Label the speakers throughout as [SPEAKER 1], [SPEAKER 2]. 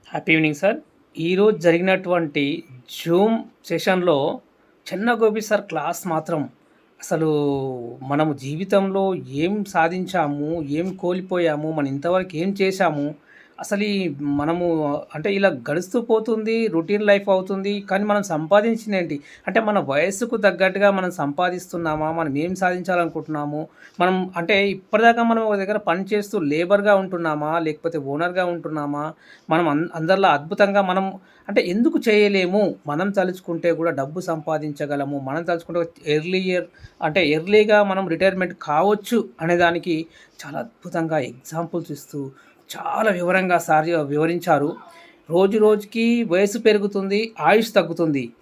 [SPEAKER 1] Happy evening sir. ఈరోజు జరిగినటువంటి Zoom సెషన్‌లో చెన్నగోపి సార్ క్లాస్ మాత్రం అసలు మనము జీవితంలో ఏం సాధించాము, ఏం కోల్పోయాము, మనం ఇంతవరకు ఏం చేశాము, అసలు మనము అంటే ఇలా గడుస్తూ పోతుంది. రొటీన్ లైఫ్ అవుతుంది. కానీ మనం సంపాదించిందేంటి? అంటే మన వయస్సుకు తగ్గట్టుగా మనం సంపాదిస్తున్నామా? మనం ఏం సాధించాలనుకుంటున్నాము? మనం అంటే ఇప్పటిదాకా మనం ఒక దగ్గర పని చేస్తూ లేబర్‌గా ఉంటున్నామా? లేకపోతే ఓనర్‌గా ఉంటున్నామా? మనం అందరిలా అద్భుతంగా మనం అంటే ఎందుకు చేయలేము? మనం తలుచుకుంటే కూడా డబ్బు సంపాదించగలము. మనం తలుచుకుంటే ఎర్లీగా మనం రిటైర్మెంట్ కావచ్చు అనేదానికి చాలా అద్భుతంగా ఎగ్జాంపుల్స్ ఇస్తూ చాలా వివరంగా సార్ వివరించారు. రోజు రోజుకి వయసు పెరుగుతుంది, ఆయుష్ తగ్గుతుంది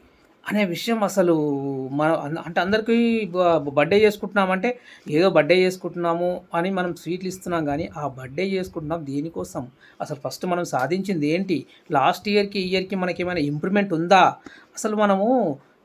[SPEAKER 1] అనే విషయం అసలు అంటే అందరికీ బర్త్‌డే చేసుకుంటున్నామంటే ఏదో బర్త్‌డే చేసుకుంటున్నాము అని మనం స్వీట్లు ఇస్తున్నాం గానీ, ఆ బర్త్‌డే చేసుకుంటున్నాం దేనికోసం? అసలు ఫస్ట్ మనం సాధించింది ఏంటి? లాస్ట్ ఇయర్‌కి, ఈ ఇయర్‌కి మనకేమైనా ఇంప్రూవ్‌మెంట్ ఉందా? అసలు మనము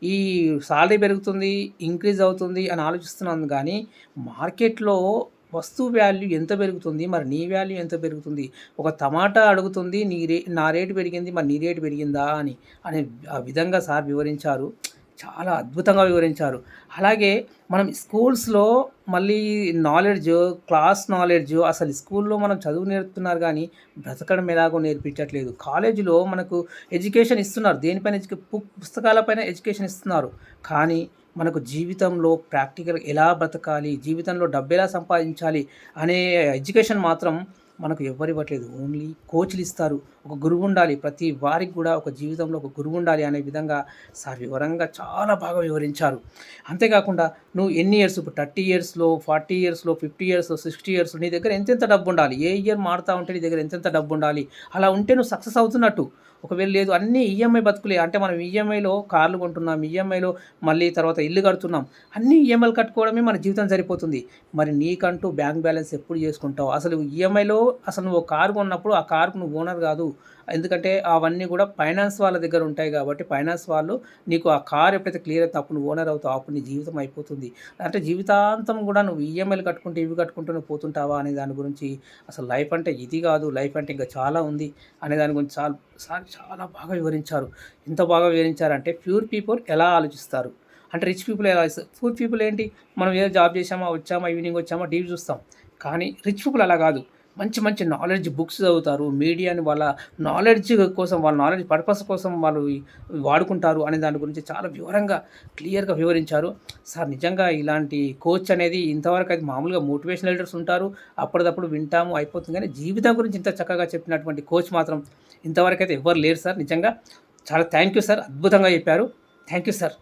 [SPEAKER 1] ఈ సాలరీ పెరుగుతుంది, ఇంక్రీజ్ అవుతుంది అని ఆలోచిస్తున్నాం గానీ, మార్కెట్‌లో వస్తువు వాల్యూ ఎంత పెరుగుతుంది? మరి నీ వాల్యూ ఎంత పెరుగుతుంది? ఒక టమాటా అడుగుతుంది నా రేటు పెరిగింది, మరి నీ రేటు పెరిగిందా అని అనే ఆ విధంగా సార్ వివరించారు. చాలా అద్భుతంగా వివరించారు. అలాగే మనం స్కూల్స్‌లో మళ్ళీ క్లాస్ నాలెడ్జ్ అసలు స్కూల్‌లో మనం చదువు నేర్పుతున్నారు గానీ, బ్రతకడం ఎలాగో నేర్పించట్లేదు. కాలేజీలో మనకు ఎడ్యుకేషన్ ఇస్తున్నారు. దేనిపైన పుస్తకాల పైన ఎడ్యుకేషన్ ఇస్తున్నారు. కానీ మనకు జీవితంలో ప్రాక్టికల్ ఎలా బ్రతకాలి, జీవితంలో డబ్బెలా సంపాదించాలి అనే ఎడ్యుకేషన్ మాత్రం మనకు ఎవ్వరివ్వట్లేదు. ఓన్లీ కోచ్‌లు ఇస్తారు. ఒక గురువుండాలి. ప్రతి వారికి గూడా ఒక జీవితంలో ఒక గురువుండాలి అనే విధంగా సార్ వివరంగా చాలా బాగా వివరించారు. అంతేకాకుండా నువ్వు ఎన్ని ఇయర్స్ ఇప్పుడు 30 ఇయర్స్‌లో, 40 ఇయర్స్‌లో, 50 ఇయర్స్‌లో, 60 ఇయర్స్‌లో నీ దగ్గర ఎంతెంత డబ్బుండాలి? ఏ ఇయర్ మారుతా ఉంటే నీ దగ్గర ఎంతెంత డబ్బుండాలి? అలా ఉంటే నువ్వు సక్సెస్ అవుతున్నట్టు. ఒకవేళ లేదు అన్నీ ఈఎంఐ బతుకులే. అంటే మనం ఈఎంఐలో కార్లు కొంటున్నాం, ఈఎంఐలో మళ్ళీ తర్వాత ఇల్లు కడుతున్నాం. అన్నీ ఈఎంఐలు కట్టుకోవడమే మన జీవితం సరిపోతుంది. మరి నీకంటూ బ్యాంక్ బ్యాలెన్స్ ఎప్పుడు చేసుకుంటావు? అసలు ఈఎంఐలో అసలు నువ్వు ఒక కారు కొన్నప్పుడు ఆ కారుకు నువ్వు ఓనర్ కాదు. ఎందుకంటే అవన్నీ కూడా ఫైనాన్స్ వాళ్ళ దగ్గర ఉంటాయి కాబట్టి ఫైనాన్స్ వాళ్ళు నీకు ఆ కార్ ఎప్పుడైతే క్లియర్ అవుతుందో అప్పుడు నువ్వు ఓనర్ అవుతావు. అప్పుడు నీ జీవితం అయిపోతుంది. అంటే జీవితాంతం కూడా నువ్వు ఈఎంఐలు కట్టుకుంటూ ఇవి కట్టుకుంటూనే పోతుంటావా అనే దాని గురించి అసలు లైఫ్ అంటే ఇది కాదు. లైఫ్ అంటే ఇంకా చాలా ఉంది అనే దాని గురించి సార్ చాలా బాగా వివరించారు. ఎంత బాగా వివరించారంటే ప్యూర్ పీపుల్ ఎలా ఆలోచిస్తారు? అంటే రిచ్ పీపుల్ ఎలా ఆలోచిస్తారు? పూర్ పీపుల్ ఏంటి? మనం ఏదో జాబ్ చేసామా, వచ్చామా, ఈవినింగ్ వచ్చామా, టీవీ చూస్తాం. కానీ రిచ్ పీపుల్ అలా కాదు. మంచి మంచి నాలెడ్జ్ బుక్స్ చదువుతారు. మీడియాని వాళ్ళ నాలెడ్జ్ కోసం, వాళ్ళ నాలెడ్జ్ పర్పస్ కోసం వాళ్ళు వాడుకుంటారు అనే దాని గురించి చాలా వివరంగా, క్లియర్‌గా వివరించారు. సార్ నిజంగా ఇలాంటి కోచ్ అనేది ఇంతవరకు అయితే మామూలుగా మోటివేషనల్ లీడర్స్ ఉంటారు. అప్పటిదప్పుడు వింటాము అయిపోతుంది. కానీ జీవితం గురించి ఇంత చక్కగా చెప్పినటువంటి కోచ్ మాత్రం ఇంతవరకైతే ఎవ్వరు లేరు సార్. నిజంగా చాలా థ్యాంక్ యూ సార్. అద్భుతంగా చెప్పారు. Thank you sir.